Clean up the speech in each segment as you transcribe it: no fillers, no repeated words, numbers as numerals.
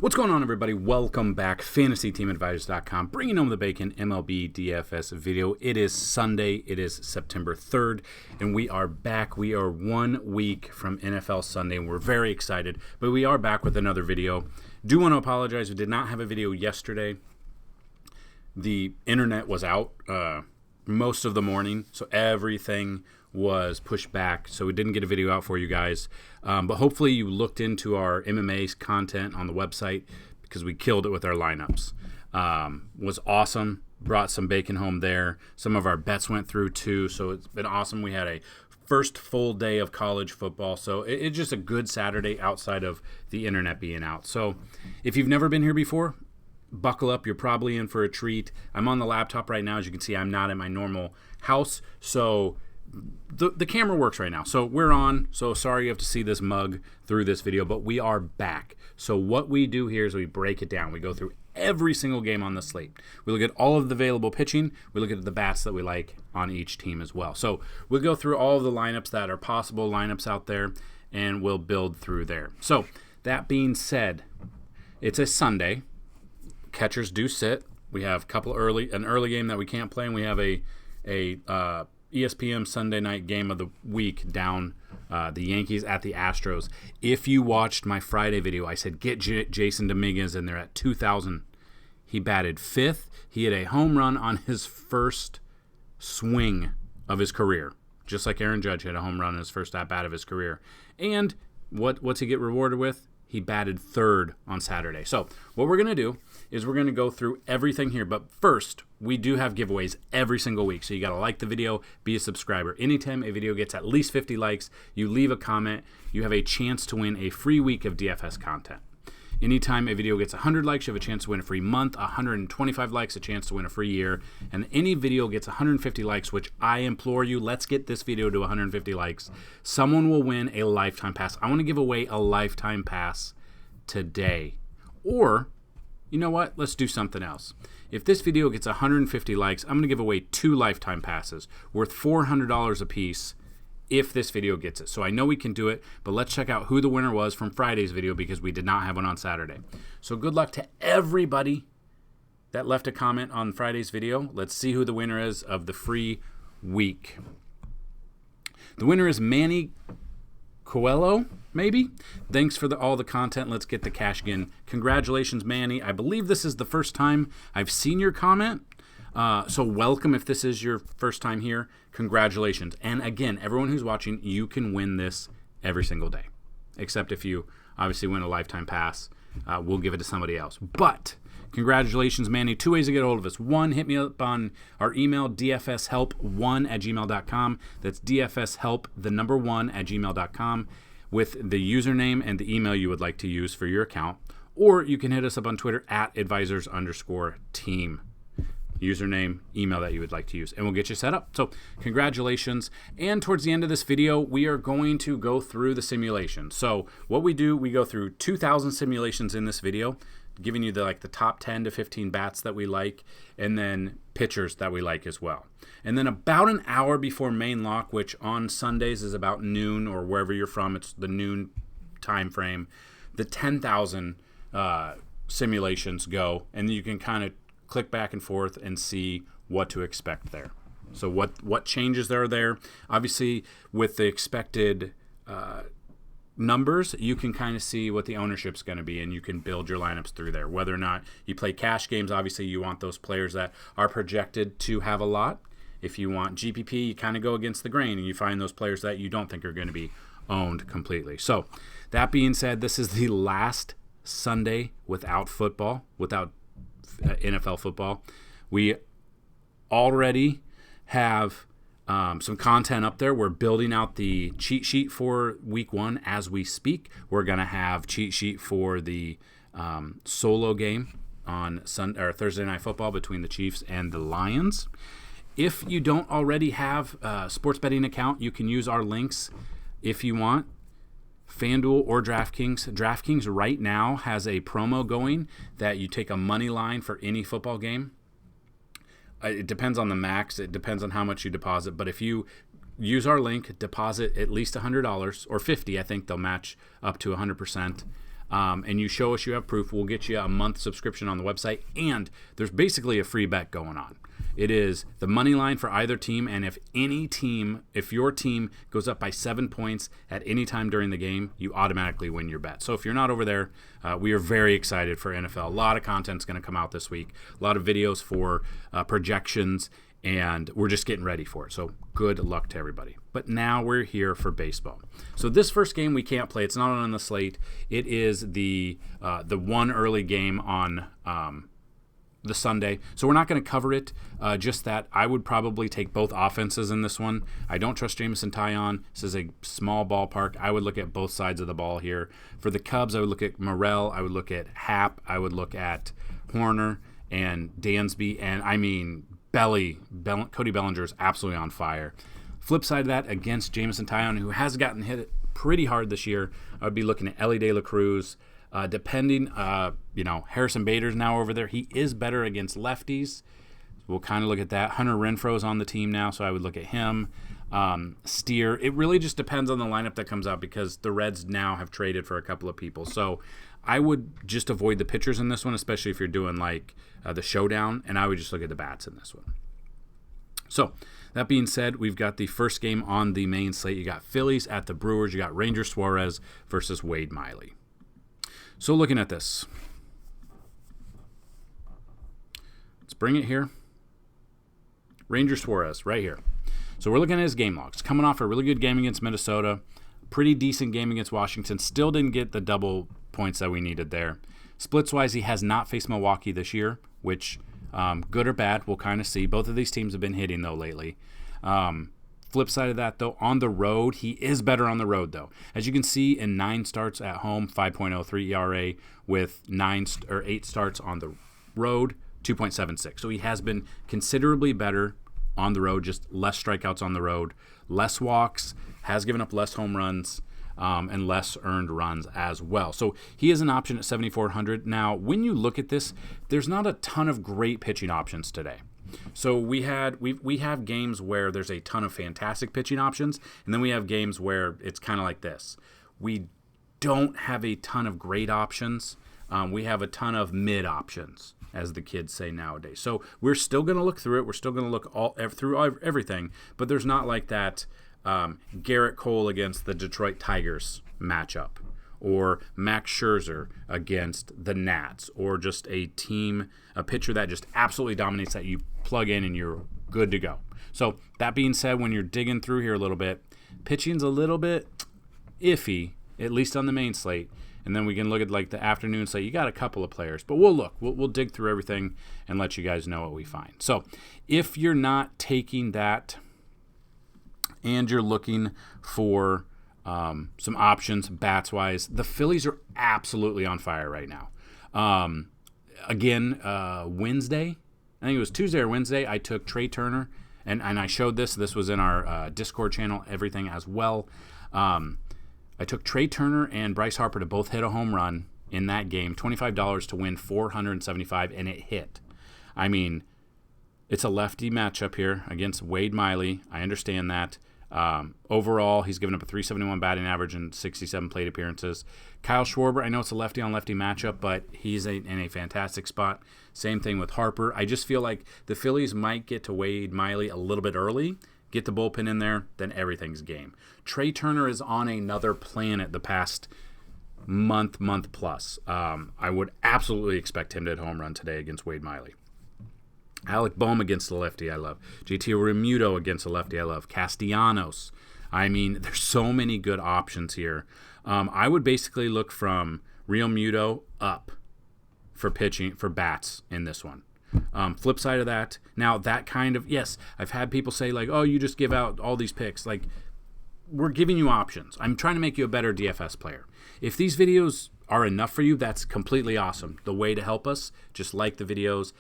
What's going on, everybody? Welcome back. FantasyTeamAdvisors.com, bringing home the bacon MLB DFS video. It is Sunday. It is September 3rd, and we are back. We are 1 week from NFL Sunday, and we're very excited. But we are back with another video. Do want to apologize. We did not have a video yesterday. The internet was out most of the morning, so everything was pushed back, so we didn't get a video out for you guys. But hopefully you looked into our MMA content on the website because we killed it with our lineups. Was awesome. Brought some bacon home there. Some of our bets went through too, so it's been awesome. We had a first full day of college football, so it's just a good Saturday outside of the internet being out. So if you've never been here before, buckle up. You're probably in for a treat. I'm on the laptop right now. As you can see, I'm not in my normal house, so the camera works right now. So we're on. So sorry you have to see this mug through this video, but we are back. So what we do here is we break it down. We go through every single game on the slate. We look at all of the available pitching. We look at the bats that we like on each team as well. So we'll go through all of the lineups that are possible lineups out there, and we'll build through there. So that being said, it's a Sunday. Catchers do sit. We have an early game that we can't play, and we have a ESPN Sunday night game of the week down the Yankees at the Astros. If you watched my Friday video, I said get Jason Dominguez in there at 2,000. He batted fifth. He hit a home run on his first swing of his career, just like Aaron Judge hit a home run on his first at-bat of his career. And what's he get rewarded with? He batted third on Saturday. So what we're going to do is we're going to go through everything here. But first, we do have giveaways every single week. So you got to like the video, be a subscriber. Anytime a video gets at least 50 likes, you leave a comment, you have a chance to win a free week of DFS content. Anytime a video gets 100 likes, you have a chance to win a free month. 125 likes, a chance to win a free year. And any video gets 150 likes, which I implore you, let's get this video to 150 likes. Someone will win a lifetime pass. I want to give away a lifetime pass today. Or, you know what? Let's do something else. If this video gets 150 likes, I'm going to give away 2 lifetime passes worth $400 a piece if this video gets it. So I know we can do it, but let's check out who the winner was from Friday's video because we did not have one on Saturday. So good luck to everybody that left a comment on Friday's video. Let's see who the winner is of the free week. The winner is Manny Coelho, maybe? Thanks for all the content. Let's get the cash again. Congratulations, Manny. I believe this is the first time I've seen your comment. So welcome if this is your first time here. Congratulations. And again, everyone who's watching, you can win this every single day. Except if you obviously win a lifetime pass, we'll give it to somebody else. But congratulations, Manny. 2 ways to get a hold of us. 1, hit me up on our email, dfshelp1@gmail.com. That's dfshelp1@gmail.com with the username and the email you would like to use for your account. Or you can hit us up on Twitter at advisors_team. Username, email that you would like to use, and we'll get you set up. So congratulations. And towards the end of this video, we are going to go through the simulation. So what we do, we go through 2,000 simulations in this video, giving you the top 10 to 15 bats that we like, and then pitchers that we like as well. And then about an hour before main lock, which on Sundays is about noon, or wherever you're from, it's the noon time frame, the 10,000 simulations go, and you can kind of click back and forth and see what to expect there. So what changes there are there. Obviously, with the expected numbers, you can kind of see what the ownership's going to be, and you can build your lineups through there. Whether or not you play cash games, obviously you want those players that are projected to have a lot. If you want GPP, you kind of go against the grain, and you find those players that you don't think are going to be owned completely. So that being said, this is the last Sunday without football, without NFL football. We already have some content up there. We're building out the cheat sheet for week 1 as we speak. We're going to have cheat sheet for the solo game on Thursday Night Football between the Chiefs and the Lions. If you don't already have a sports betting account, you can use our links if you want. Fanduel or DraftKings. DraftKings right now has a promo going that you take a money line for any football game. It depends on the max. It depends on how much you deposit. But if you use our link, deposit at least $100 or $50, I think they'll match up to 100%. and you show us you have proof, we'll get you a month subscription on the website, and there's basically a free bet going on. It is the money line for either team, and if your team goes up by 7 points at any time during the game, you automatically win your bet. So if you're not over there, we are very excited for NFL. A lot of content's going to come out this week, a lot of videos for projections, and we're just getting ready for it. So good luck to everybody. But now we're here for baseball. So this first game we can't play. It's not on the slate. It is the one early game on the Sunday. So we're not going to cover it. Just that I would probably take both offenses in this one. I don't trust Jameson Taillon. This is a small ballpark. I would look at both sides of the ball here. For the Cubs, I would look at Morel. I would look at Happ. I would look at Horner and Dansby. And I mean, Cody Bellinger is absolutely on fire. Flip side of that, against Jameson Taillon, who has gotten hit pretty hard this year, I would be looking at Elly De La Cruz. Depending, Harrison Bader's now over there. He is better against lefties. We'll kind of look at that. Hunter Renfroe's on the team now, so I would look at him. Steer. It really just depends on the lineup that comes out because the Reds now have traded for a couple of people. So I would just avoid the pitchers in this one, especially if you're doing like the showdown, and I would just look at the bats in this one. So that being said, we've got the first game on the main slate. You got Phillies at the Brewers. You got Ranger Suarez versus Wade Miley. So looking at this, let's bring it here. Ranger Suarez right here. So we're looking at his game logs. Coming off a really good game against Minnesota, pretty decent game against Washington. Still didn't get the double points that we needed there. Splits-wise, he has not faced Milwaukee this year, which good or bad, we'll kind of see. Both of these teams have been hitting, though, lately. Flip side of that, though, on the road, he is better on the road, though. As you can see, in 9 starts at home, 5.03 ERA, with 8 starts on the road, 2.76. So he has been considerably better on the road, just less strikeouts on the road, less walks, has given up less home runs, and less earned runs as well. So he is an option at 7,400. Now, when you look at this, there's not a ton of great pitching options today. So we have games where there's a ton of fantastic pitching options, and then we have games where it's kind of like this. We don't have a ton of great options. We have a ton of mid options, as the kids say nowadays. So we're still going to look through it. We're still going to look through everything, but there's not like that Garrett Cole against the Detroit Tigers matchup, or Max Scherzer against the Nats, or just a pitcher that just absolutely dominates that you plug in and you're good to go. So that being said, when you're digging through here a little bit, pitching's a little bit iffy, at least on the main slate. And then we can look at like the afternoon slate. You got a couple of players, but we'll dig through everything and let you guys know what we find. So if you're not taking that and you're looking for some options bats-wise, the Phillies are absolutely on fire right now. Wednesday, I think it was Tuesday or Wednesday, I took Trey Turner, and I showed this. This was in our Discord channel, everything as well. I took Trey Turner and Bryce Harper to both hit a home run in that game, $25 to win $475, and it hit. I mean, it's a lefty matchup here against Wade Miley. I understand that. Overall, he's given up a 371 batting average and 67 plate appearances. Kyle Schwarber, I know it's a lefty-on-lefty matchup, but he's in a fantastic spot. Same thing with Harper. I just feel like the Phillies might get to Wade Miley a little bit early, get the bullpen in there, then everything's game. Trey Turner is on another planet the past month plus. I would absolutely expect him to hit home run today against Wade Miley. Alec Boehm against the lefty, I love. JT Realmuto against the lefty, I love. Castellanos. I mean, there's so many good options here. I would basically look from Realmuto up for pitching, for bats in this one. Flip side of that, now that kind of, yes, I've had people say like, oh, you just give out all these picks. Like, we're giving you options. I'm trying to make you a better DFS player. If these videos are enough for you, that's completely awesome. The way to help us, just like the videos.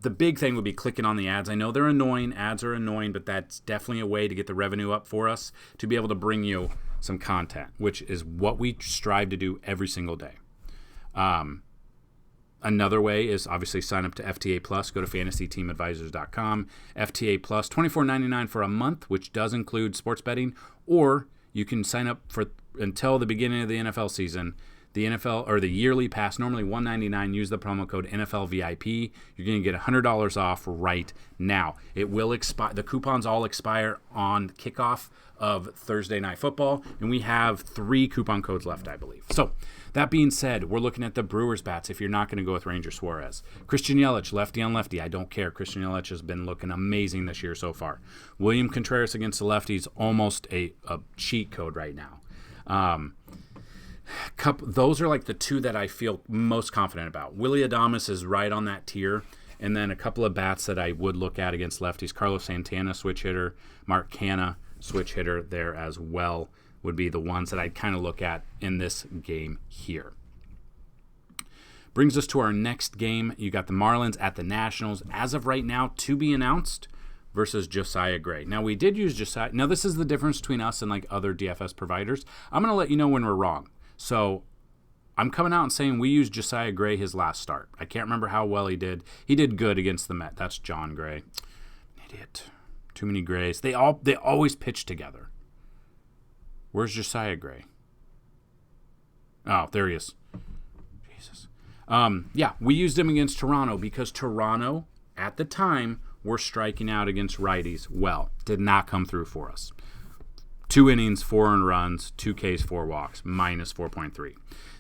The big thing would be clicking on the ads. I know they're annoying. Ads are annoying, but that's definitely a way to get the revenue up for us to be able to bring you some content, which is what we strive to do every single day. Another way is obviously sign up to FTA Plus. Go to FantasyTeamAdvisors.com. FTA Plus, $24.99 for a month, which does include sports betting, or you can sign up for until the beginning of the NFL season. the NFL or the yearly pass, normally $199. Use the promo code NFLVIP. You're going to get $100 off right now. It will expire. The coupons all expire on kickoff of Thursday Night Football, and we have 3 coupon codes left, I believe. So that being said, we're looking at the Brewers bats if you're not going to go with Ranger Suarez. Christian Yelich, lefty on lefty. I don't care. Christian Yelich has been looking amazing this year so far. William Contreras against the lefties, almost a cheat code right now. Those are like the 2 that I feel most confident about. Willy Adames is right on that tier. And then a couple of bats that I would look at against lefties. Carlos Santana, switch hitter. Mark Canha, switch hitter there as well, would be the ones that I'd kind of look at in this game here. Brings us to our next game. You got the Marlins at the Nationals. As of right now, to be announced, versus Josiah Gray. Now, we did use Josiah. Now, this is the difference between us and like other DFS providers. I'm going to let you know when we're wrong. So I'm coming out and saying we used Josiah Gray his last start. I can't remember how well he did. He did good against the Mets. That's John Gray. Idiot. Too many Grays. They always pitch together. Where's Josiah Gray? Oh, there he is. Jesus. Yeah, we used him against Toronto because Toronto, at the time, were striking out against righties well. Did not come through for us. 2 innings, 4 earned runs, 2 Ks, 4 walks, minus 4.3.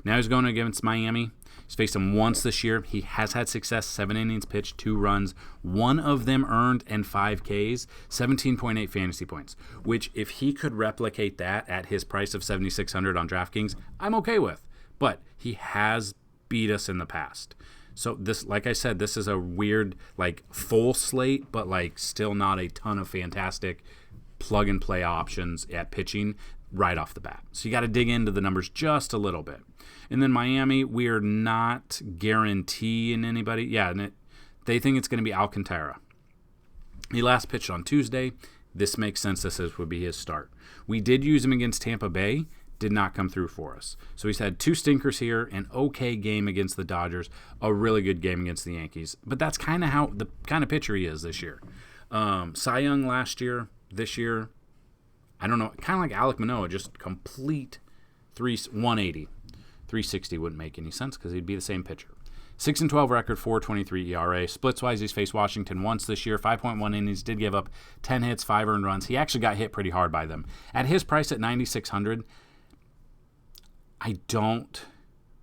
Now he's going against Miami. He's faced them once this year. He has had success, 7 innings pitched, 2 runs, 1 of them earned and 5 Ks, 17.8 fantasy points, which if he could replicate that at his price of $7,600 on DraftKings, I'm okay with. But he has beat us in the past. So this, like I said, this is a weird, like full slate, but like still not a ton of fantastic plug and play options at pitching right off the bat. So you got to dig into the numbers just a little bit. And then Miami, we are not guaranteeing anybody. Yeah, and they think it's going to be Alcantara. He last pitched on Tuesday. This makes sense. This would be his start. We did use him against Tampa Bay. Did not come through for us. So he's had 2 stinkers here, an okay game against the Dodgers, a really good game against the Yankees. But that's kind of how the kind of pitcher he is this year. Cy Young last year, this year, I don't know, kind of like Alek Manoah, just complete 180. 360 wouldn't make any sense because he'd be the same pitcher. 6-12 record, 4.23 ERA. Splits-wise, he's faced Washington once this year, 5.1 innings, did give up 10 hits, 5 earned runs. He actually got hit pretty hard by them. At his price at $9,600, I don't,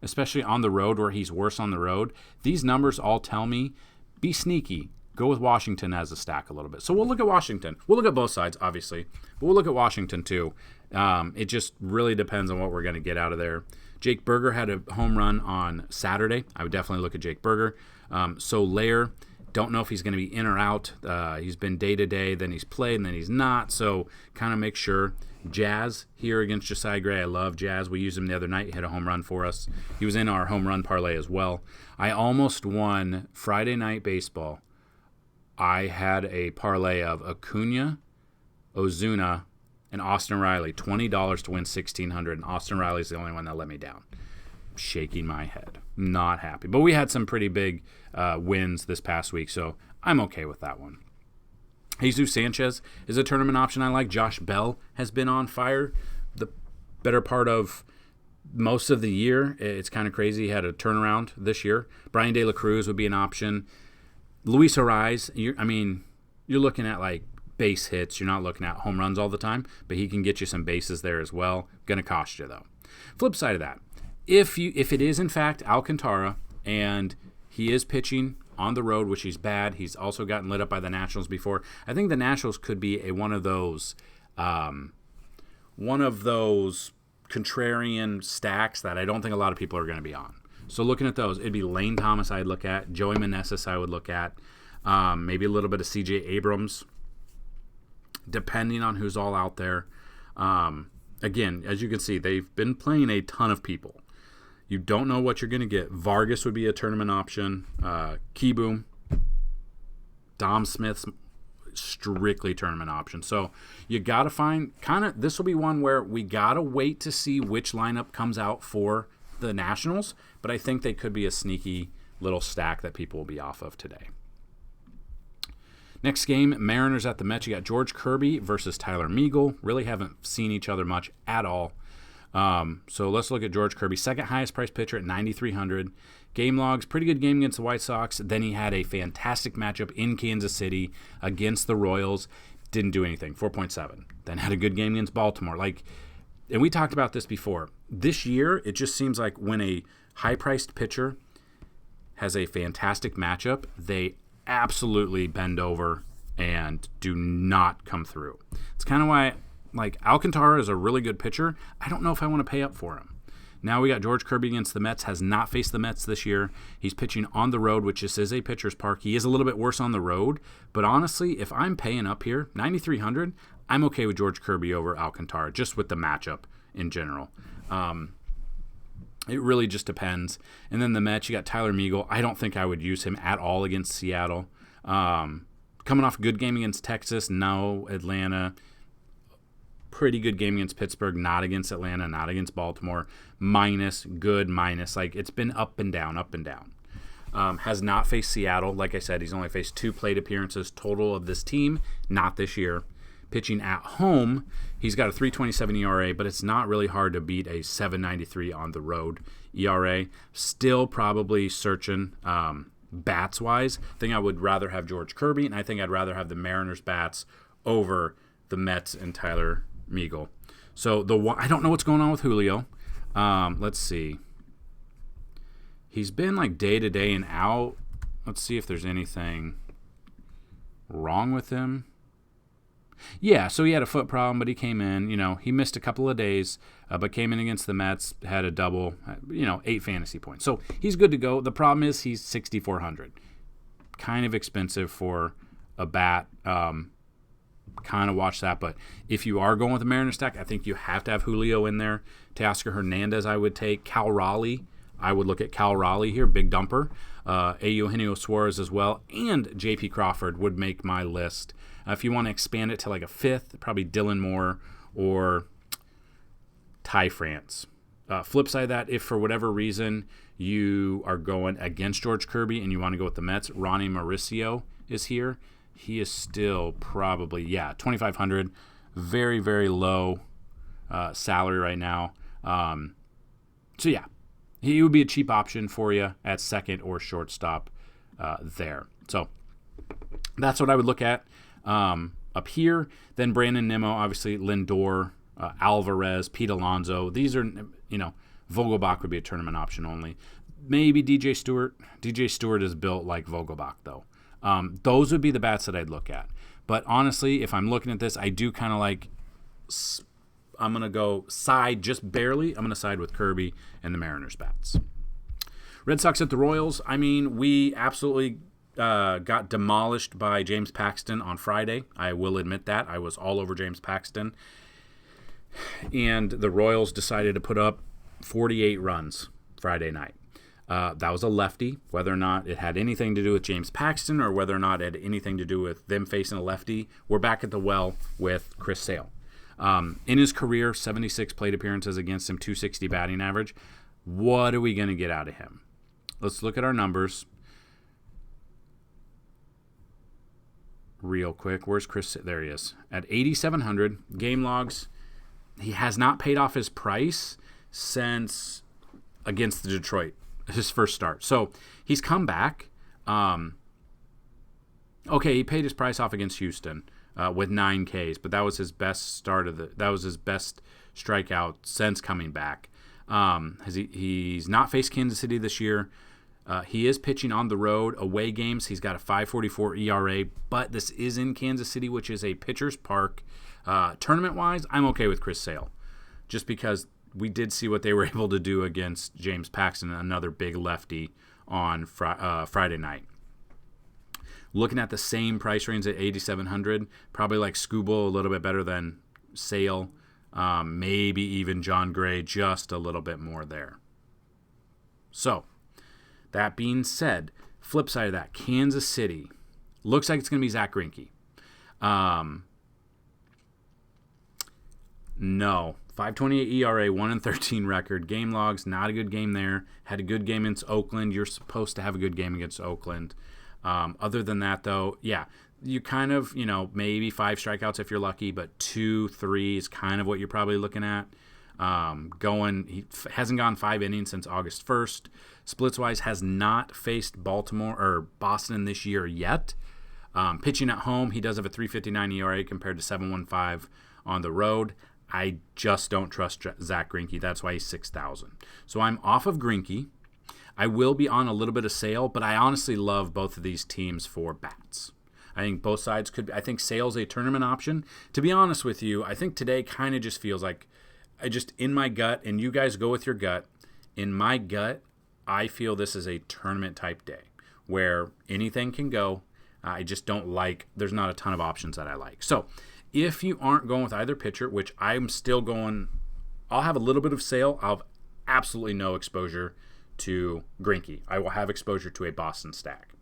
especially on the road where he's worse on the road, these numbers all tell me, be sneaky. Go with Washington as a stack a little bit. So we'll look at Washington. We'll look at both sides, obviously. But we'll look at Washington, too. It just really depends on what we're going to get out of there. Jake Berger had a home run on Saturday. I would definitely look at Jake Berger. Lair, don't know if he's going to be in or out. He's been day-to-day, then he's played, and then he's not. So kind of make sure. Jazz here against Josiah Gray. I love Jazz. We used him the other night. He hit a home run for us. He was in our home run parlay as well. I almost won Friday Night Baseball. I had a parlay of Acuna, Ozuna, and Austin Riley. $20 to win $1,600, and Austin Riley's the only one that let me down. Shaking my head. Not happy. But we had some pretty big wins this past week, so I'm okay with that one. Jesus Sanchez is a tournament option I like. Josh Bell has been on fire the better part of most of the year. It's kind of crazy. He had a turnaround this year. Brian De La Cruz would be an option. Luis Ariz, you're looking at like base hits. You're not looking at home runs all the time, but he can get you some bases there as well. Going to cost you, though. Flip side of that, if it is in fact Alcantara and he is pitching on the road, which he's bad. He's also gotten lit up by the Nationals before. I think the Nationals could be one of those contrarian stacks that I don't think a lot of people are going to be on. So looking at those, it'd be Lane Thomas I'd look at, Joey Meneses I would look at, maybe a little bit of C.J. Abrams, depending on who's all out there. Again, as you can see, they've been playing a ton of people. You don't know what you're going to get. Vargas would be a tournament option. Kieboom. Dom Smith's strictly tournament option. So you got to find this will be one where we got to wait to see which lineup comes out for the Nationals, but I think they could be a sneaky little stack that people will be off of today. Next game, Mariners at the Mets. You got George Kirby versus Tyler Meagle. Really haven't seen each other much at all. So let's look at George Kirby, second highest priced pitcher at 9,300. Game logs, pretty good game against the White Sox. Then he had a fantastic matchup in Kansas City against the Royals. Didn't do anything, 4.7. Then had a good game against Baltimore. And we talked about this before. This year, it just seems like when a high-priced pitcher has a fantastic matchup, they absolutely bend over and do not come through. It's kind of why, Alcantara is a really good pitcher. I don't know if I want to pay up for him. Now we got George Kirby against the Mets, has not faced the Mets this year. He's pitching on the road, which is a pitcher's park. He is a little bit worse on the road, but honestly, if I'm paying up here, 9,300, I'm okay with George Kirby over Alcantara, just with the matchup in general. It really just depends. And then the Mets, you got Tyler Meagle. I don't think I would use him at all against Seattle. Coming off a good game against Texas, no. Atlanta, pretty good game against Pittsburgh, not against Atlanta, not against Baltimore. Minus, good, minus. It's been up and down, up and down. Has not faced Seattle. Like I said, he's only faced 2 plate appearances total of this team, not this year. Pitching at home, he's got a 3.27 ERA, but it's not really hard to beat a 7.93 on the road ERA. Still probably searching bats-wise. I think I would rather have George Kirby, and I think I'd rather have the Mariners bats over the Mets and Tyler Meagle. So I don't know what's going on with Julio. Let's see. He's been day to day and out. Let's see if there's anything wrong with him. Yeah, so he had a foot problem, but he came in. He missed a couple of days, but came in against the Mets, had a double, 8 fantasy points. So he's good to go. The problem is he's 6,400. Kind of expensive for a bat. Kind of watch that. But if you are going with the Mariners stack, I think you have to have Julio in there. Teoscar Hernandez, I would take. Cal Raleigh, I would look at Cal Raleigh here, big dumper. Eugenio Suarez as well, and J.P. Crawford would make my list. If you want to expand it to a 5th, probably Dylan Moore or Ty France. Flip side of that, if for whatever reason you are going against George Kirby and you want to go with the Mets, Ronnie Mauricio is here. He is still probably, 2,500. Very, very low salary right now. He would be a cheap option for you at second or shortstop there. So that's what I would look at up here. Then Brandon Nimmo, obviously Lindor, Alvarez, Pete Alonso. These are, Vogelbach would be a tournament option only. Maybe DJ Stewart. DJ Stewart is built like Vogelbach, though. Those would be the bats that I'd look at. But honestly, if I'm looking at this, I do kind of I'm going to go side just barely. I'm going to side with Kirby and the Mariners bats. Red Sox at the Royals. We absolutely got demolished by James Paxton on Friday. I will admit that. I was all over James Paxton. And the Royals decided to put up 48 runs Friday night. That was a lefty. Whether or not it had anything to do with James Paxton or whether or not it had anything to do with them facing a lefty, we're back at the well with Chris Sale. In his career, 76 plate appearances against him, 260 batting average. What are we going to get out of him? Let's look at our numbers real quick. Where's Chris? There he is. At 8,700 game logs, he has not paid off his price since against the Detroit, his first start. So he's come back. He paid his price off against Houston with 9 Ks, but that was his best start that was his best strikeout since coming back. He's not faced Kansas City this year. He is pitching on the road, away games. He's got a 5.44 ERA, but this is in Kansas City, which is a pitcher's park. Tournament-wise, I'm okay with Chris Sale, just because we did see what they were able to do against James Paxton, another big lefty, on Friday night. Looking at the same price range at 8,700, probably like Skubal, a little bit better than Sale, maybe even John Gray, just a little bit more there. So, that being said, flip side of that, Kansas City. Looks like it's going to be Zach Greinke. No. 5.28 ERA, 1-13 record. Game logs, not a good game there. Had a good game against Oakland. You're supposed to have a good game against Oakland. Other than that, though, you kind of, maybe 5 strikeouts if you're lucky, but 2, 3 is kind of what you're probably looking at. He hasn't gone 5 innings since August 1st. Splits-wise, has not faced Baltimore or Boston this year yet. Pitching at home, he does have a 3.59 ERA compared to 7.15 on the road. I just don't trust Zach Greinke. That's why he's 6,000. So I'm off of Greinke. I will be on a little bit of Sale, but I honestly love both of these teams for bats. I think both sides could. I think Sale's a tournament option. To be honest with you, I think today kind of just feels like in my gut, and you guys go with your gut. In my gut, I feel this is a tournament type day where anything can go. I just don't like. There's not a ton of options that I like. So if you aren't going with either pitcher, which I'm still going, I'll have a little bit of Sale. I'll have absolutely no exposure to Greinke. I will have exposure to a Boston stack.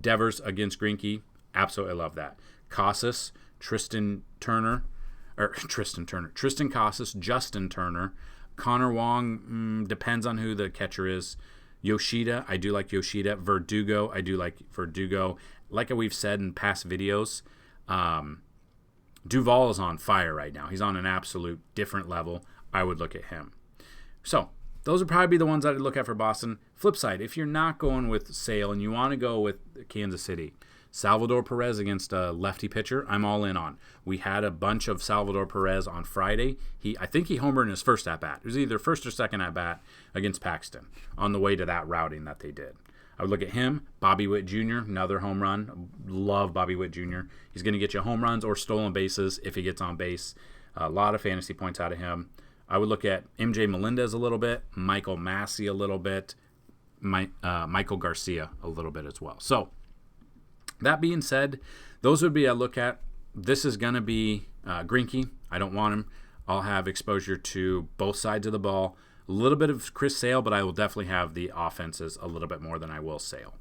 Devers against Greinke, absolutely love that. Casas, Tristan Casas, Justin Turner, Connor Wong, depends on who the catcher is. Yoshida, I do like Yoshida. Verdugo, I do like Verdugo. Like we've said in past videos, Duvall is on fire right now. He's on an absolute different level. I would look at him. So those would probably be the ones I'd look at for Boston. Flip side, if you're not going with Sale and you want to go with Kansas City, Salvador Perez against a lefty pitcher, I'm all in on. We had a bunch of Salvador Perez on Friday. I think he homered in his first at-bat. It was either first or second at-bat against Paxton on the way to that routing that they did. I would look at him. Bobby Witt Jr., another home run. Love Bobby Witt Jr. He's going to get you home runs or stolen bases if he gets on base. A lot of fantasy points out of him. I would look at MJ Melendez a little bit, Michael Massey a little bit, Michael Garcia a little bit as well. So that being said, those would be a look at. This is going to be Greinke. I don't want him. I'll have exposure to both sides of the ball. A little bit of Chris Sale, but I will definitely have the offenses a little bit more than I will Sale.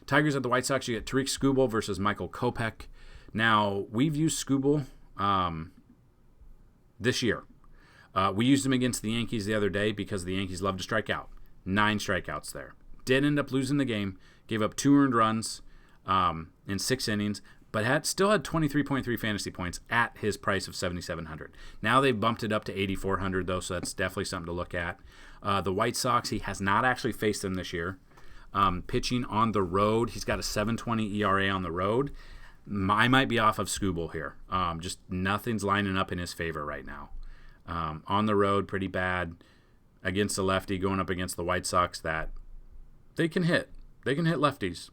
Tigers at the White Sox, you get Tariq Skubal versus Michael Kopech. Now, we've used Skubal this year. We used him against the Yankees the other day because the Yankees love to strike out. 9 strikeouts there. Did end up losing the game. Gave up 2 earned runs in 6 innings, but still had 23.3 fantasy points at his price of $7,700. Now they've bumped it up to $8,400 though, so that's definitely something to look at. The White Sox, he has not actually faced them this year. Pitching on the road, he's got a 7.20 ERA on the road. I might be off of Skubal here. Just nothing's lining up in his favor right now. On the road, pretty bad. Against the lefty, going up against the White Sox, that they can hit. They can hit lefties.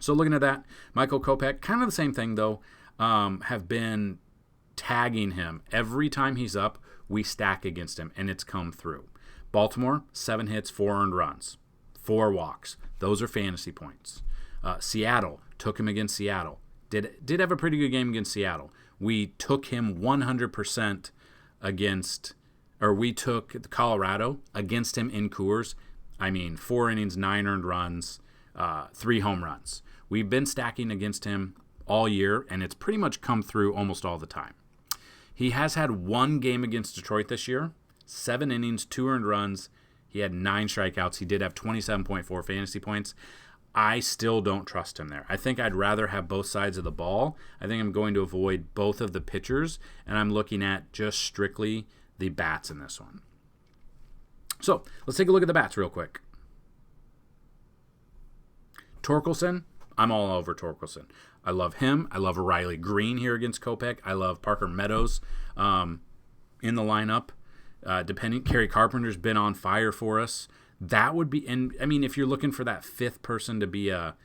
So looking at that, Michael Kopech, kind of the same thing though, have been tagging him. Every time he's up, we stack against him, and it's come through. Baltimore, 7 hits, 4 earned runs, 4 walks. Those are fantasy points. Seattle, took him against Seattle. Did have a pretty good game against Seattle. We took him 100% we took Colorado against him in Coors. 4 innings, 9 earned runs, 3 home runs. We've been stacking against him all year, and it's pretty much come through almost all the time. He has had 1 game against Detroit this year, 7 innings, 2 earned runs. He had 9 strikeouts. He did have 27.4 fantasy points. I still don't trust him there. I think I'd rather have both sides of the ball. I think I'm going to avoid both of the pitchers, and I'm looking at just strictly the bats in this one. So let's take a look at the bats real quick. Torkelson, I'm all over Torkelson. I love him. I love Riley Green here against Kopech. I love Parker Meadows in the lineup. Kerry Carpenter's been on fire for us. That would be, and if you're looking for that 5th person to be a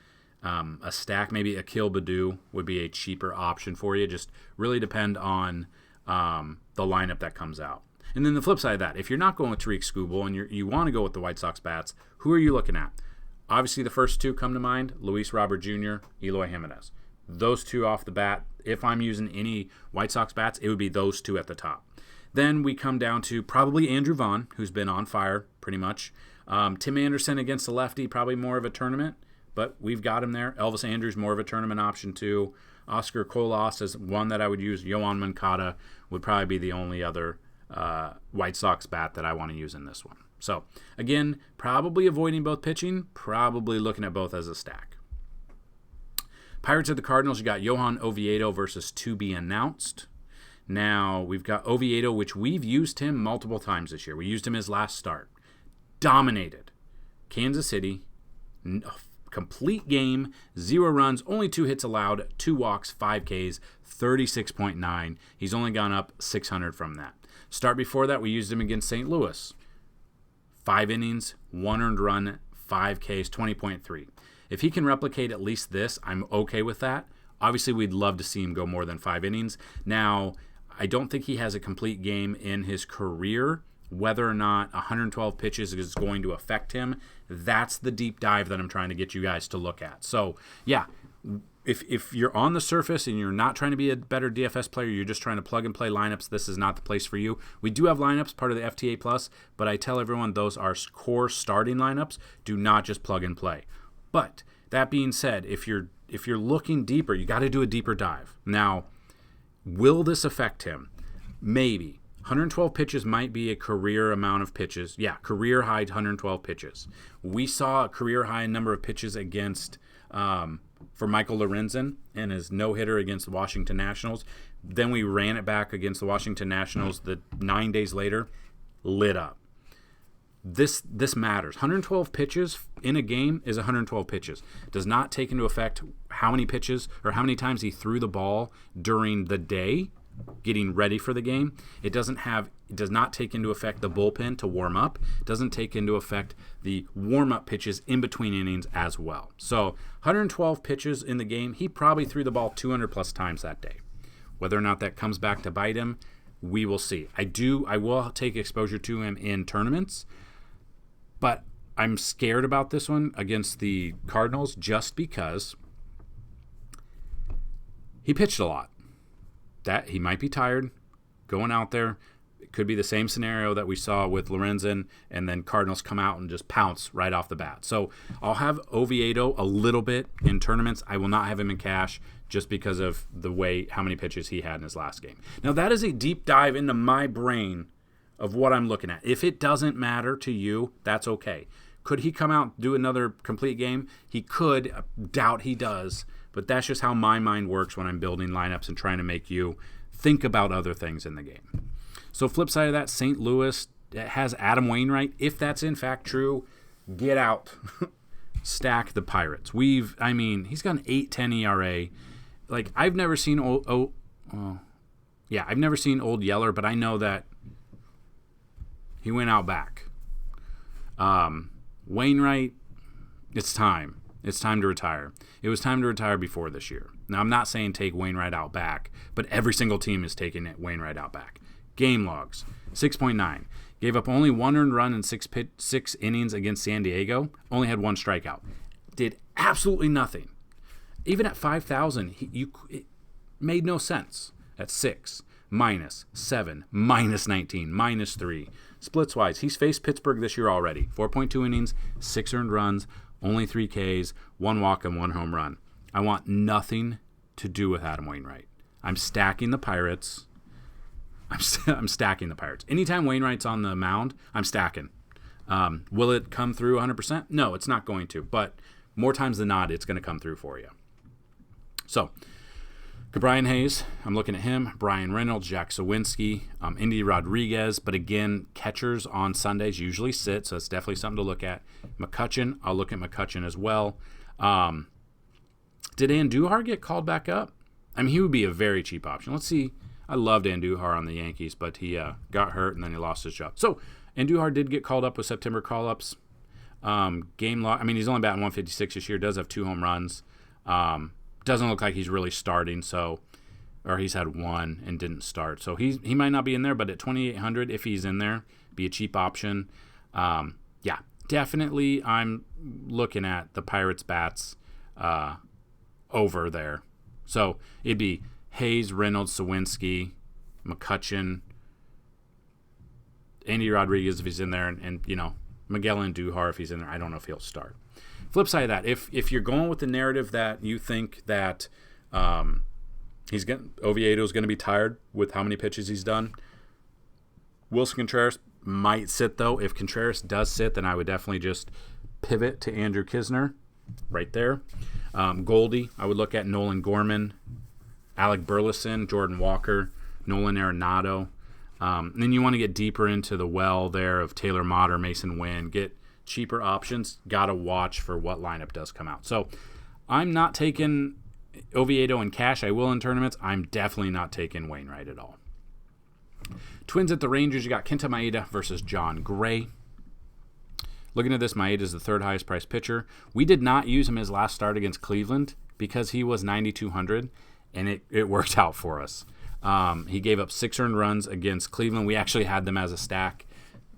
stack, maybe Akil Baddoo would be a cheaper option for you. Just really depend on the lineup that comes out. And then the flip side of that, if you're not going with Tariq Skubal and you want to go with the White Sox bats, who are you looking at? Obviously, the first 2 come to mind: Luis Robert Jr., Eloy Jimenez. Those 2 off the bat. If I'm using any White Sox bats, it would be those 2 at the top. Then we come down to probably Andrew Vaughn, who's been on fire pretty much. Tim Anderson against the lefty, probably more of a tournament, but we've got him there. Elvis Andrews, more of a tournament option too. Oscar Colas is one that I would use. Yoan Moncada would probably be the only other White Sox bat that I want to use in this one. So, again, probably avoiding both pitching, probably looking at both as a stack. Pirates at the Cardinals, you got Johan Oviedo versus to be announced. Now, we've got Oviedo, which we've used him multiple times this year. We used him his last start. Dominated. Kansas City, complete game, 0 runs, only 2 hits allowed, 2 walks, 5 Ks, 36.9. He's only gone up 600 from that. Start before that, we used him against St. Louis. 5 innings, 1 earned run, 5 Ks, 20.3. If he can replicate at least this, I'm okay with that. Obviously, we'd love to see him go more than 5 innings. Now, I don't think he has a complete game in his career. Whether or not 112 pitches is going to affect him, that's the deep dive that I'm trying to get you guys to look at. So, yeah, if you're on the surface and you're not trying to be a better DFS player, you're just trying to plug and play lineups, this is not the place for you. We do have lineups, part of the FTA Plus, but I tell everyone those are core starting lineups. Do not just plug and play. But that being said, if you're looking deeper, you got to do a deeper dive. Now, will this affect him? Maybe. 112 pitches might be a career amount of pitches. Yeah, career high 112 pitches. We saw a career high number of pitches against for Michael Lorenzen and his no-hitter against the Washington Nationals. Then we ran it back against the Washington Nationals 9 days later, lit up. This matters. 112 pitches in a game is 112 pitches. It does not take into effect how many pitches or how many times he threw the ball during the day getting ready for the game. It does not take into effect the bullpen to warm up. It doesn't take into effect the warm-up pitches in between innings as well. So 112 pitches in the game. He probably threw the ball 200 plus times that day. Whether or not that comes back to bite him, we will see. I will take exposure to him in tournaments, but I'm scared about this one against the Cardinals just because he pitched a lot. That he might be tired going out there. It could be the same scenario that we saw with Lorenzen, and then Cardinals come out and just pounce right off the bat. So I'll have Oviedo a little bit in tournaments. I will not have him in cash just because of how many pitches he had in his last game. Now, that is a deep dive into my brain of what I'm looking at. If it doesn't matter to you, that's okay. Could he come out and do another complete game? He could. I doubt he does. But that's just how my mind works when I'm building lineups and trying to make you think about other things in the game. So flip side of that, St. Louis has Adam Wainwright. If that's in fact true, get out. Stack the Pirates. He's got an 8.10 ERA. Like, I've never seen I've never seen Old Yeller, but I know that he went out back. Wainwright, it's time. It's time to retire. It was time to retire before this year. Now, I'm not saying take Wainwright out back, but every single team is taking Wainwright out back. Game logs, 6.9. Gave up only 1 earned run in 6 innings against San Diego. Only had 1 strikeout. Did absolutely nothing. Even at 5,000, it made no sense. At 6, -7, -19, -3. Splits-wise, he's faced Pittsburgh this year already. 4.2 innings, 6 earned runs, only 3 Ks, 1 walk, and 1 home run. I want nothing to do with Adam Wainwright. I'm stacking the Pirates. I'm stacking the Pirates. Anytime Wainwright's on the mound, I'm stacking. Will it come through 100%? No, it's not going to. But more times than not, it's going to come through for you. So, Brian Hayes, I'm looking at him. Brian Reynolds, Jack Sawinski, Indy Rodriguez. But again, catchers on Sundays usually sit, so it's definitely something to look at. McCutchen, I'll look at McCutchen as well. Did Andujar get called back up? He would be a very cheap option. Let's see. I loved Andujar on the Yankees, but he got hurt and then he lost his job. So Andujar did get called up with September call-ups. Game log. He's only batting 156 this year. Does have 2 home runs. Doesn't look like he's really starting, or he's had 1 and didn't start. So he might not be in there, but at 2,800, if he's in there, be a cheap option. Definitely I'm looking at the Pirates bats over there. So it'd be Hayes, Reynolds, Sawinski, McCutchen, Andy Rodriguez if he's in there, and Miguel Andujar if he's in there. I don't know if he'll start. Flip side of that, if you're going with the narrative that you think that Oviedo's going to be tired with how many pitches he's done, Wilson Contreras might sit, though. If Contreras does sit, then I would definitely just pivot to Andrew Kisner right there. Goldie, I would look at Nolan Gorman, Alec Burleson, Jordan Walker. Nolan Arenado. And then you want to get deeper into the well there of Taylor Mott or Mason Wynn. Get cheaper options. Got to watch for what lineup does come out. So I'm not taking Oviedo in cash. I will in tournaments. I'm definitely not taking Wainwright at all. Twins at the Rangers. You got Kenta Maeda versus John Gray. Looking at this, Maeda is the third highest priced pitcher. We did not use him his last start against Cleveland because he was 9,200, and it worked out for us. He gave up 6 earned runs against Cleveland. We actually had them as a stack.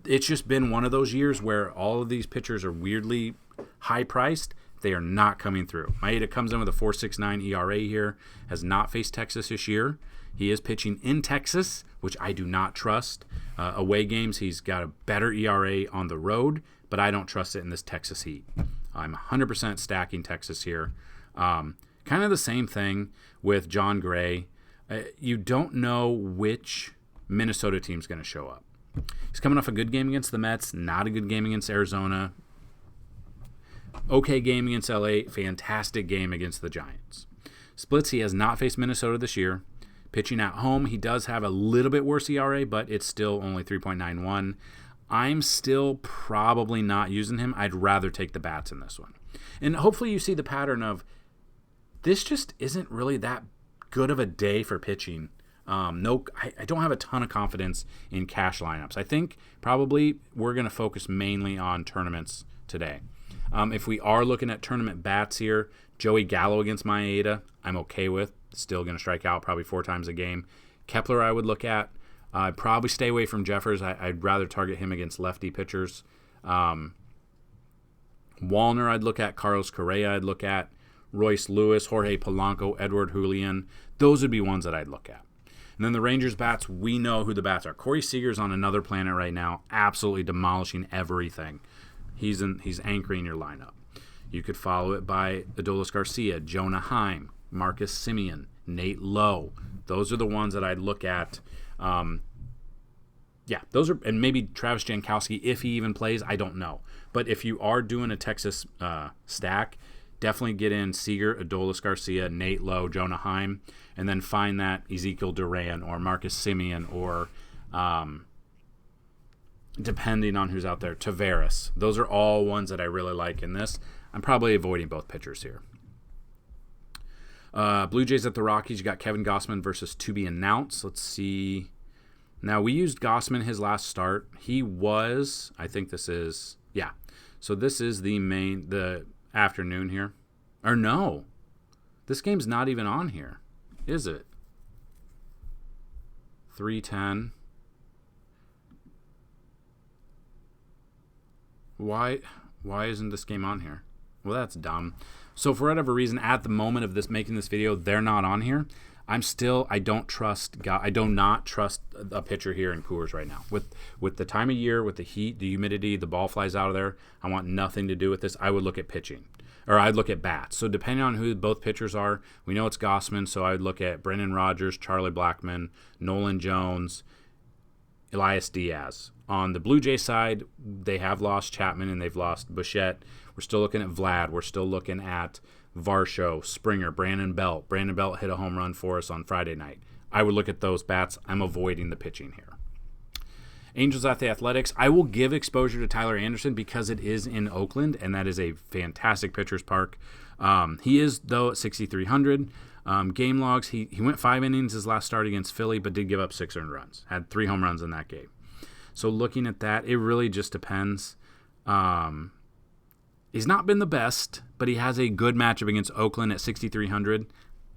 It's just been one of those years where all of these pitchers are weirdly high-priced. They are not coming through. Maeda comes in with a 4.69 ERA here, has not faced Texas this year. He is pitching in Texas, which I do not trust. Away games, he's got a better ERA on the road, but I don't trust it in this Texas heat. I'm 100% stacking Texas here. Kind of the same thing with John Gray. You don't know which Minnesota team's going to show up. He's coming off a good game against the Mets, not a good game against Arizona. Okay game against LA, fantastic game against the Giants. Splits, he has not faced Minnesota this year. Pitching at home, he does have a little bit worse ERA, but it's still only 3.91. I'm still probably not using him. I'd rather take the bats in this one. And hopefully you see the pattern of this just isn't really that good of a day for pitching. I don't have a ton of confidence in cash lineups. I think probably we're going to focus mainly on tournaments today. If we are looking at tournament bats here, Joey Gallo against Maeda, I'm okay with. Still going to strike out probably 4 times a game. Kepler I would look at. I'd probably stay away from Jeffers. I'd rather target him against lefty pitchers. Wallner I'd look at. Carlos Correa I'd look at. Royce Lewis, Jorge Polanco, Edward Julian. Those would be ones that I'd look at. And then the Rangers bats, we know who the bats are. Corey Seager's on another planet right now, absolutely demolishing everything. He's anchoring your lineup. You could follow it by Adolis Garcia, Jonah Heim, Marcus Semien, Nate Lowe. Those are the ones that I'd look at. Those are, and maybe Travis Jankowski, if he even plays, I don't know. But if you are doing a Texas stack, definitely get in Seager, Adolis Garcia, Nate Lowe, Jonah Heim, and then find that Ezekiel Duran or Marcus Semien or, depending on who's out there, Taveras. Those are all ones that I really like in this. I'm probably avoiding both pitchers here. Blue Jays at the Rockies. You got Kevin Gausman versus to be announced. Let's see. Now, we used Gausman his last start. He was, I think this is, yeah. So this is the afternoon here. Or no. This game's not even on here, is it? 3:10. Why isn't this game on here? Well, that's dumb. So for whatever reason, at the moment of this making this video, they're not on here. I do not trust a pitcher here in Coors right now. With the time of year, with the heat, the humidity, the ball flies out of there, I want nothing to do with this. I would look at pitching. Or I'd look at bats. So depending on who both pitchers are, we know it's Gausman, so I would look at Brendan Rodgers, Charlie Blackmon, Nolan Jones, Elias Diaz. On the Blue Jay side, they have lost Chapman and they've lost Bichette. We're still looking at Vlad. We're still looking at Varsho, Springer, Brandon Belt. Brandon Belt hit a home run for us on Friday night. I would look at those bats. I'm avoiding the pitching here. Angels at the Athletics. I will give exposure to Tyler Anderson because it is in Oakland, and that is a fantastic pitcher's park. He is, though, at 6,300. Game logs, he went 5 innings his last start against Philly, but did give up 6 earned runs. Had 3 home runs in that game. So looking at that, it really just depends. He's not been the best, but he has a good matchup against Oakland at 6,300.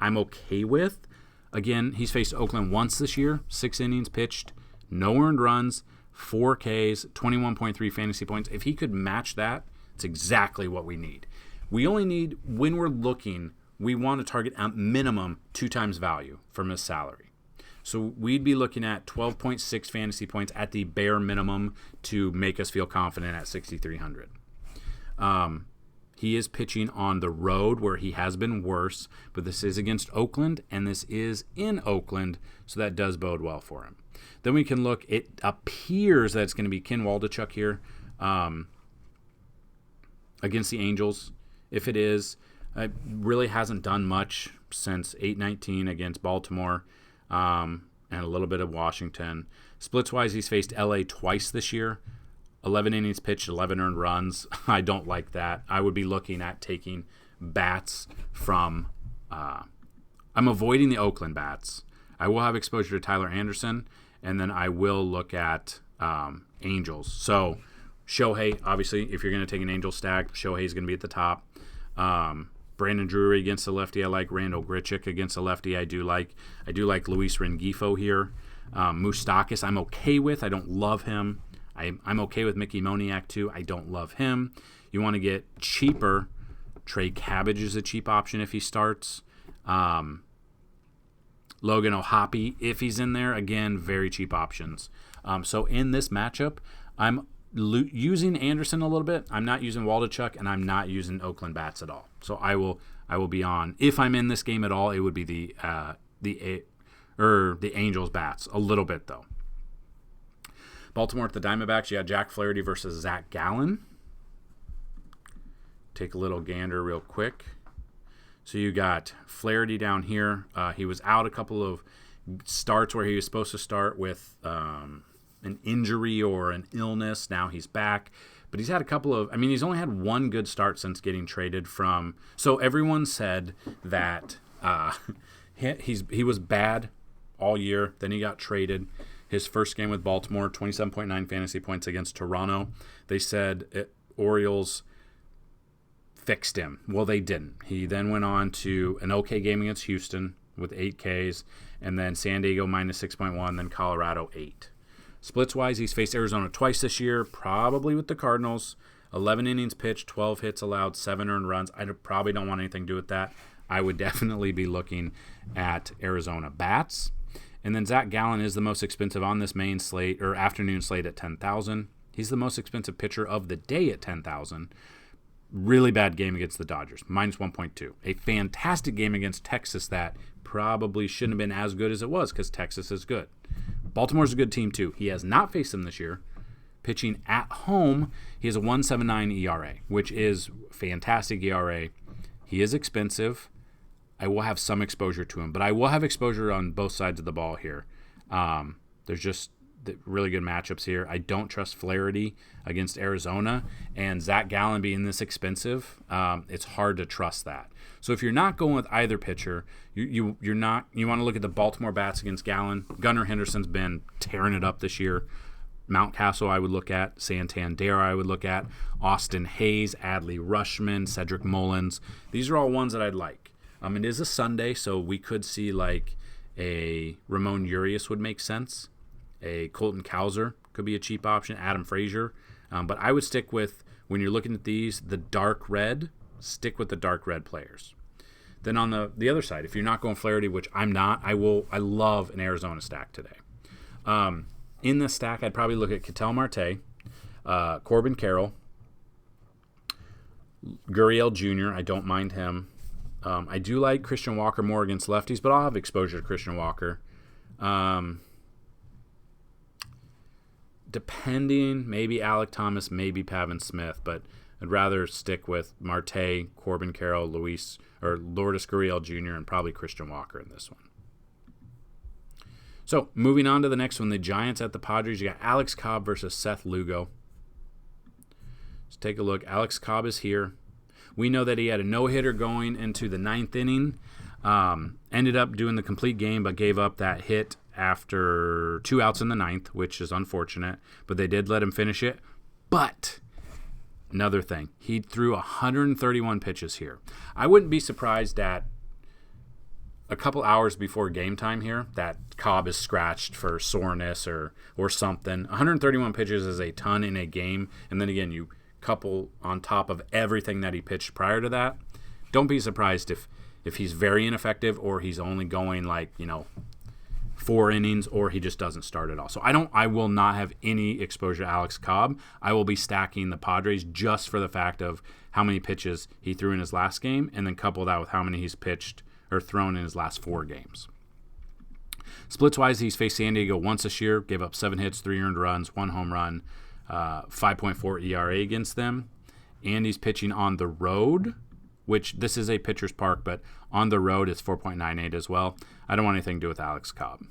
I'm okay with. Again, he's faced Oakland once this year, 6 innings pitched, no earned runs, 4 Ks, 21.3 fantasy points. If he could match that, it's exactly what we need. We only need, when we're looking, we want to target at minimum 2 times value from his salary. So we'd be looking at 12.6 fantasy points at the bare minimum to make us feel confident at 6,300. He is pitching on the road where he has been worse, but this is against Oakland, and this is in Oakland, so that does bode well for him. Then we can look, it appears that it's going to be Ken Waldichuk here against the Angels. If it is, really hasn't done much since 8-19 against Baltimore. and a little bit of Washington. Splits-wise, he's faced LA twice this year. 11 innings pitched, 11 earned runs. I don't like that. I would be looking at taking bats from I'm avoiding the Oakland bats. I will have exposure to Tyler Anderson, and then I will look at Angels. So Shohei, obviously, if you're going to take an Angel stack, Shohei's going to be at the top. Brandon Drury against the lefty, I like. Randall Grichuk against the lefty, I do like. I do like Luis Rengifo here. Moustakas, I'm okay with. I don't love him. I'm okay with Mickey Moniak too. I don't love him. You want to get cheaper. Trey Cabbage is a cheap option if he starts. Logan O'Hoppe, if he's in there, again, very cheap options. So in this matchup, I'm using Anderson a little bit. I'm not using Waldichuk, and I'm not using Oakland bats at all. So I will be on. If I'm in this game at all, it would be the Angels bats a little bit though. Baltimore at the Diamondbacks. You got Jack Flaherty versus Zach Gallen. Take a little gander real quick. So you got Flaherty down here. He was out a couple of starts where he was supposed to start with an injury or an illness. Now he's back. But he's had a couple of, he's only had one good start since getting traded from. So everyone said that he was bad all year. Then he got traded. His first game with Baltimore, 27.9 fantasy points against Toronto. They said Orioles fixed him. Well, they didn't. He then went on to an okay game against Houston with 8 Ks, and then San Diego minus 6.1, then Colorado 8. Splits-wise, he's faced Arizona twice this year, probably with the Cardinals. 11 innings pitched, 12 hits allowed, 7 earned runs. I probably don't want anything to do with that. I would definitely be looking at Arizona bats. And then Zach Gallen is the most expensive on this main slate or afternoon slate at $10,000. He's the most expensive pitcher of the day at $10,000. Really bad game against the Dodgers, minus 1.2. A fantastic game against Texas that probably shouldn't have been as good as it was because Texas is good. Baltimore's a good team too. He has not faced them this year. Pitching at home, he has a 1.79 ERA, which is fantastic ERA. He is expensive. I will have some exposure to him, but I will have exposure on both sides of the ball here. There's just really good matchups here. I don't trust Flaherty against Arizona, and Zach Gallen being this expensive, it's hard to trust that. So if you're not going with either pitcher, you want to look at the Baltimore bats against Gallen. Gunnar Henderson's been tearing it up this year. Mountcastle I would look at. Santander I would look at. Austin Hayes, Adley Rutschman, Cedric Mullins. These are all ones that I'd like. It is a Sunday, so we could see like a Ramon Urias would make sense. A Colton Cowser could be a cheap option. Adam Frazier. But I would stick with, when you're looking at these, the dark red, stick with the dark red players. Then on the other side, if you're not going Flaherty, which I'm not, I love an Arizona stack today. In this stack, I'd probably look at Ketel Marte, Corbin Carroll, Gurriel Jr. I don't mind him. I do like Christian Walker more against lefties, but I'll have exposure to Christian Walker. Depending, maybe Alec Thomas, maybe Pavin Smith, but I'd rather stick with Marte, Corbin Carroll, Lourdes Gurriel Jr., and probably Christian Walker in this one. So moving on to the next one, the Giants at the Padres. You got Alex Cobb versus Seth Lugo. Let's take a look. Alex Cobb is here. We know that he had a no-hitter going into the 9th inning. Ended up doing the complete game, but gave up that hit after 2 outs in the 9th, which is unfortunate. But they did let him finish it. But another thing, he threw 131 pitches here. I wouldn't be surprised that a couple hours before game time here that Cobb is scratched for soreness or something. 131 pitches is a ton in a game. And then again, you couple on top of everything that he pitched prior to that, don't be surprised if he's very ineffective or he's only going 4 innings or he just doesn't start at all. So I will not have any exposure to Alex Cobb. I will be stacking the Padres just for the fact of how many pitches he threw in his last game and then couple that with how many he's pitched or thrown in his last 4 games. Splits-wise, he's faced San Diego once this year, gave up 7 hits, 3 earned runs, 1 home run, 5.4 ERA against them. And he's pitching on the road, which this is a pitcher's park, but on the road it's 4.98 as well. I don't want anything to do with Alex Cobb.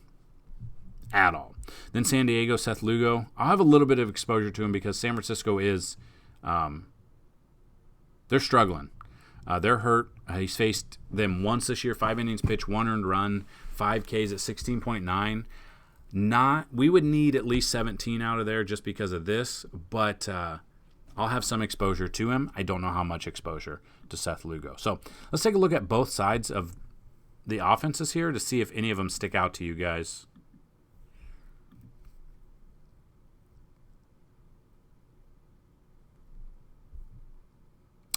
at all. Then San Diego, Seth Lugo. I'll have a little bit of exposure to him because San Francisco is, they're struggling. They're hurt. He's faced them once this year, 5 innings pitched, 1 earned run, 5 Ks at 16.9. We would need at least 17 out of there just because of this, but I'll have some exposure to him. I don't know how much exposure to Seth Lugo. So let's take a look at both sides of the offenses here to see if any of them stick out to you guys.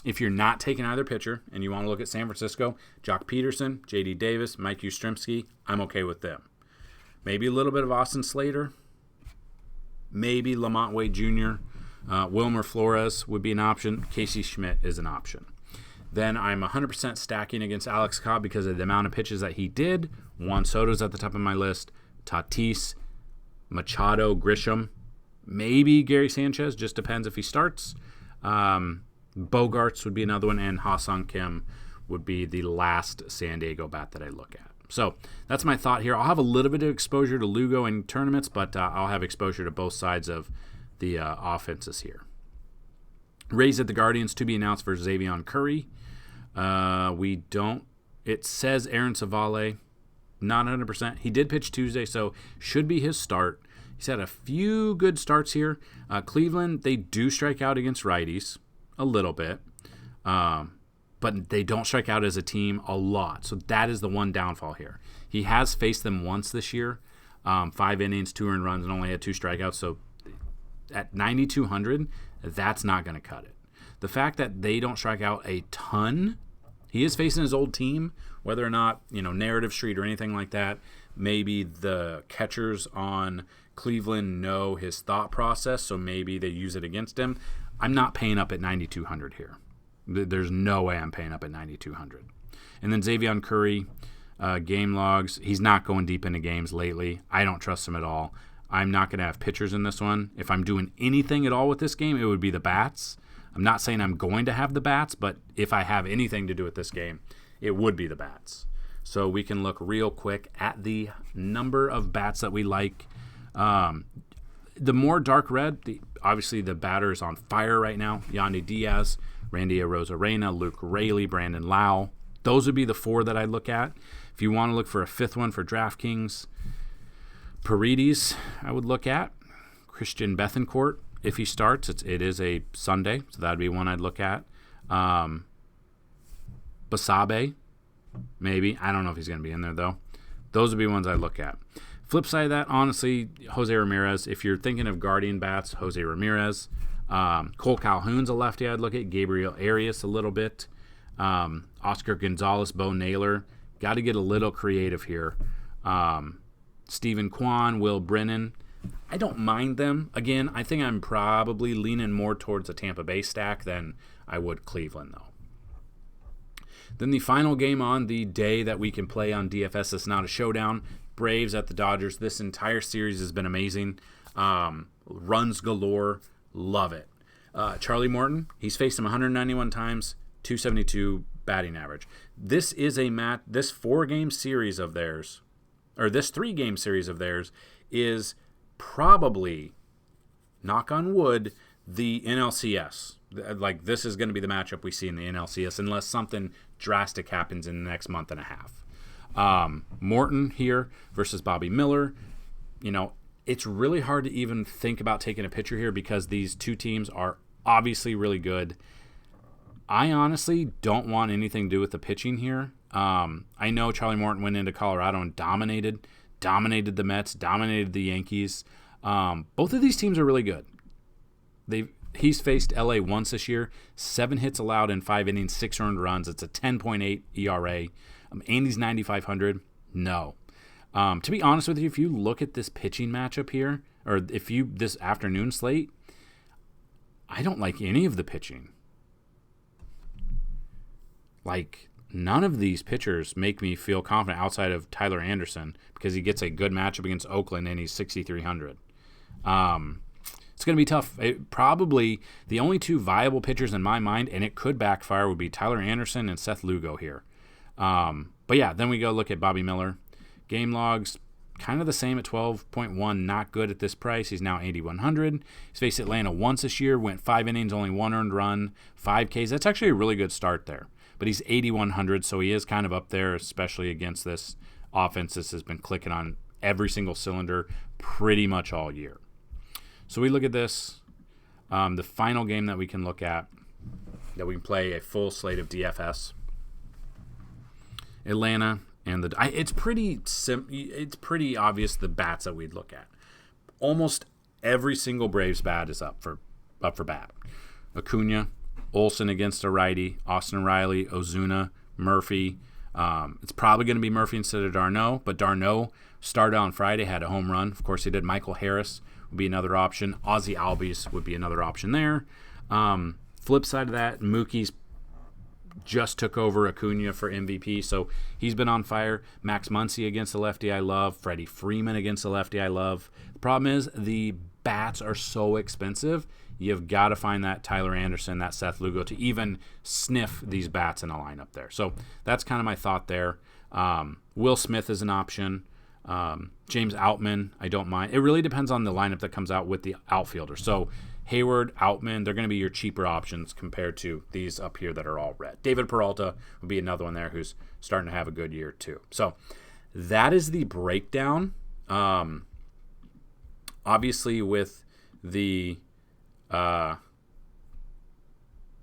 If you're not taking either pitcher and you want to look at San Francisco, Jock Peterson, J.D. Davis, Mike Yastrzemski, I'm okay with them. Maybe a little bit of Austin Slater. Maybe Lamont Wade Jr. Wilmer Flores would be an option. Casey Schmidt is an option. Then I'm 100% stacking against Alex Cobb because of the amount of pitches that he did. Juan Soto's at the top of my list. Tatis, Machado, Grisham. Maybe Gary Sanchez. Just depends if he starts. Bogarts would be another one, and Ha-Seong Kim would be the last San Diego bat that I look at. So that's my thought here. I'll have a little bit of exposure to Lugo in tournaments, but I'll have exposure to both sides of the offenses here. Rays at the Guardians to be announced for Xavier Curry. It says Aaron Savale, not 100%. He did pitch Tuesday, so should be his start. He's had a few good starts here. Cleveland, they do strike out against righties a little bit, but they don't strike out as a team a lot. So that is the one downfall here. He has faced them once this year, 5 innings, 2 earned runs, and only had 2 strikeouts. So at 9,200, that's not going to cut it. The fact that they don't strike out a ton, he is facing his old team, whether or not, Narrative Street or anything like that. Maybe the catchers on Cleveland know his thought process, so maybe they use it against him. I'm not paying up at 9,200 here. There's no way I'm paying up at 9,200. And then Xavier Curry, game logs. He's not going deep into games lately. I don't trust him at all. I'm not going to have pitchers in this one. If I'm doing anything at all with this game, it would be the bats. I'm not saying I'm going to have the bats, but if I have anything to do with this game, it would be the bats. So we can look real quick at the number of bats that we like. The more dark red, obviously the batter is on fire right now. Yandy Diaz, Randy Arozarena, Luke Raley, Brandon Lau. Those would be the 4 that I look at. If you want to look for a 5th one for DraftKings, Paredes I would look at. Christian Bethancourt, if he starts, it is a Sunday, so that would be one I'd look at. Basabe, maybe. I don't know if he's going to be in there, though. Those would be ones I'd look at. Flip side of that, honestly, Jose Ramirez. If you're thinking of Guardian bats, Jose Ramirez. Cole Calhoun's a lefty I'd look at. Gabriel Arias a little bit. Oscar Gonzalez, Bo Naylor. Got to get a little creative here. Stephen Kwan, Will Brennan. I don't mind them. Again, I think I'm probably leaning more towards a Tampa Bay stack than I would Cleveland, though. Then the final game on the day that we can play on DFS is not a showdown. Braves at the Dodgers. This entire series has been amazing. Runs galore. Love it. Charlie Morton, he's faced him 191 times, 272 batting average. This is this 4-game series of theirs, or this 3-game series of theirs, is probably, knock on wood, the NLCS. Like, this is going to be the matchup we see in the NLCS unless something drastic happens in the next month and a half. Morton here versus Bobby Miller. It's really hard to even think about taking a pitcher here because these two teams are obviously really good. I honestly don't want anything to do with the pitching here. I know Charlie Morton went into Colorado and dominated the Mets, dominated the Yankees. Both of these teams are really good. He's faced LA once this year, 7 hits allowed in 5 innings, 6 earned runs. It's a 10.8 ERA. Andy's 9,500. No. To be honest with you, if you look at this pitching matchup here, or this afternoon slate, I don't like any of the pitching. Like, none of these pitchers make me feel confident outside of Tyler Anderson because he gets a good matchup against Oakland and he's 6,300. It's going to be tough. Probably the only 2 viable pitchers in my mind, and it could backfire, would be Tyler Anderson and Seth Lugo here. But yeah, then we go look at Bobby Miller. Game logs, kind of the same at 12.1. Not good at this price. He's now 8,100. He's faced Atlanta once this year. Went 5 innings, only 1 earned run, 5 Ks. That's actually a really good start there. But he's 8,100, so he is kind of up there, especially against this offense. This has been clicking on every single cylinder pretty much all year. So we look at this. The final game that we can look at, that we can play a full slate of DFS. Atlanta and it's pretty obvious the bats that we'd look at. Almost every single Braves bat is up for bat. Acuna, Olsen against a righty, Austin Riley, Ozuna, Murphy. It's probably going to be Murphy instead of d'Arnaud, but d'Arnaud started on Friday, had a home run. Of course, he did. Michael Harris would be another option. Ozzie Albies would be another option there. Flip side of that, Mookie's just took over Acuna for MVP, so he's been on fire. Max Muncy against the lefty I love. Freddie Freeman against the lefty I love. The problem is the bats are so expensive. You've got to find that Tyler Anderson, that Seth Lugo to even sniff these bats in a lineup there. So that's kind of my thought there. Will Smith is an option. James Outman, I don't mind. It really depends on the lineup that comes out with the outfielder. So Hayward, Outman, they're going to be your cheaper options compared to these up here that are all red. David Peralta would be another one there who's starting to have a good year too. So that is the breakdown. Obviously with the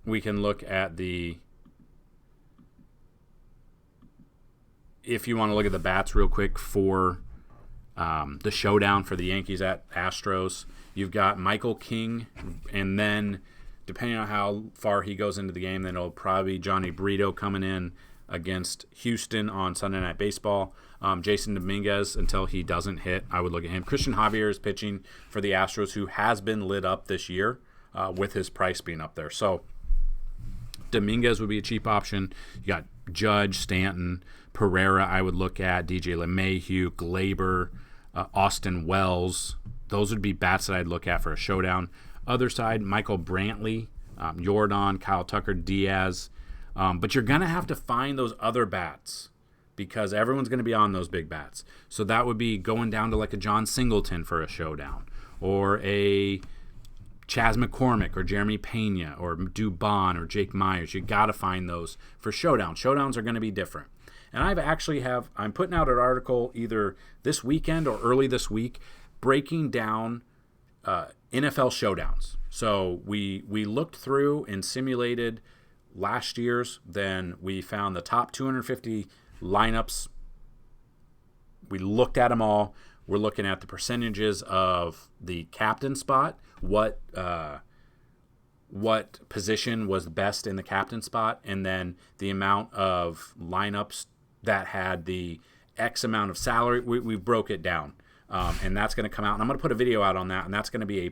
we can look at if you want to look at the bats real quick for the showdown for the Yankees at Astros. You've got Michael King, and then depending on how far he goes into the game, then it'll probably be Johnny Brito coming in against Houston on Sunday Night Baseball. Jason Dominguez, until he doesn't hit, I would look at him. Christian Javier is pitching for the Astros, who has been lit up this year with his price being up there. So Dominguez would be a cheap option. You got Judge, Stanton, Pereira I would look at, DJ LeMahieu, Glaber, Austin Wells. Those would be bats that I'd look at for a showdown. Other side, Michael Brantley, Jordan, Kyle Tucker, Diaz. But you're going to have to find those other bats because everyone's going to be on those big bats. So that would be going down to like a John Singleton for a showdown, or a Chas McCormick or Jeremy Pena or Dubon or Jake Myers. You got to find those for showdowns. Showdowns are going to be different. And I'm putting out an article either this weekend or early this week breaking down NFL showdowns. So we looked through and simulated last year's. Then we found the top 250 lineups. We looked at them all. We're looking at the percentages of the captain spot, what position was best in the captain spot, and then the amount of lineups that had the X amount of salary. We broke it down. And that's going to come out. And I'm going to put a video out on that. And that's going to be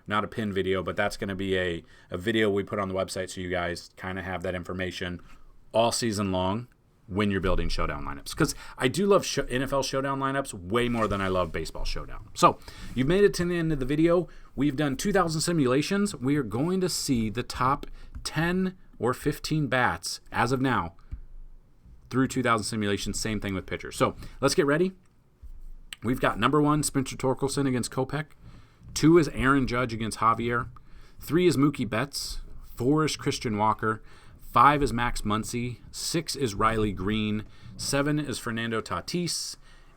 not a pinned video, but that's going to be a video we put on the website so you guys kind of have that information all season long when you're building showdown lineups. Because I do love NFL showdown lineups way more than I love baseball showdown. So you've made it to the end of the video. We've done 2,000 simulations. We are going to see the top 10 or 15 bats as of now through 2,000 simulations. Same thing with pitchers. So let's get ready. We've got number 1, Spencer Torkelson against Kopech. 2 is Aaron Judge against Javier. 3 is Mookie Betts. 4 is Christian Walker. 5 is Max Muncy. 6 is Riley Green. 7 is Fernando Tatis.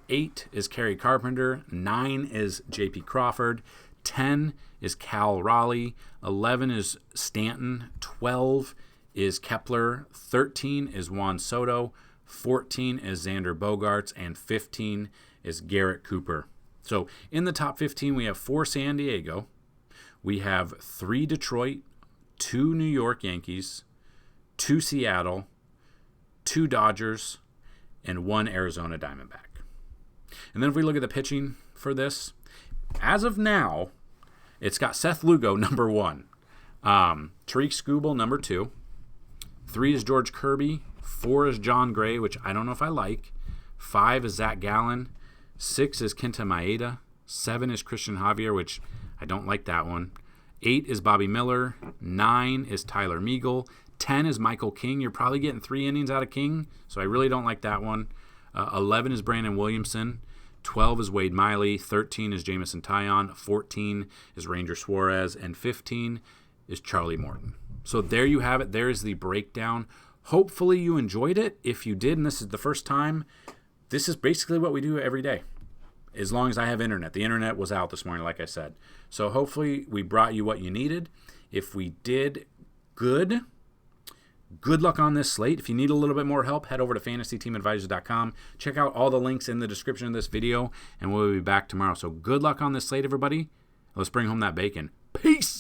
8 is Kerry Carpenter. 9 is J.P. Crawford. 10 is Cal Raleigh. 11 is Stanton. 12 is Kepler. 13 is Juan Soto. 14 is Xander Bogaerts. And 15 is Garrett Cooper. So in the top 15, we have 4 San Diego. We have 3 Detroit, 2 New York Yankees, 2 Seattle, 2 Dodgers, and 1 Arizona Diamondback. And then if we look at the pitching for this, as of now, it's got Seth Lugo, number 1. Tariq Skubal, number 2. 3 is George Kirby. 4 is John Gray, which I don't know if I like. 5 is Zach Gallen. 6 is Kenta Maeda. 7 is Christian Javier, which I don't like that one. 8 is Bobby Miller. 9 is Tyler Meagle. 10 is Michael King. You're probably getting 3 innings out of King, so I really don't like that one. 11 is Brandon Williamson. 12 is Wade Miley, 13 is Jamison Taillon, 14 is Ranger Suarez, and 15 is Charlie Morton. So there you have it. There is the breakdown. Hopefully you enjoyed it. If you did, and this is the first time, this is basically what we do every day, as long as I have internet. The internet was out this morning, like I said. So hopefully we brought you what you needed. If we did, good luck on this slate. If you need a little bit more help, head over to FantasyTeamAdvisors.com. Check out all the links in the description of this video, and we'll be back tomorrow. So good luck on this slate, everybody. Let's bring home that bacon. Peace!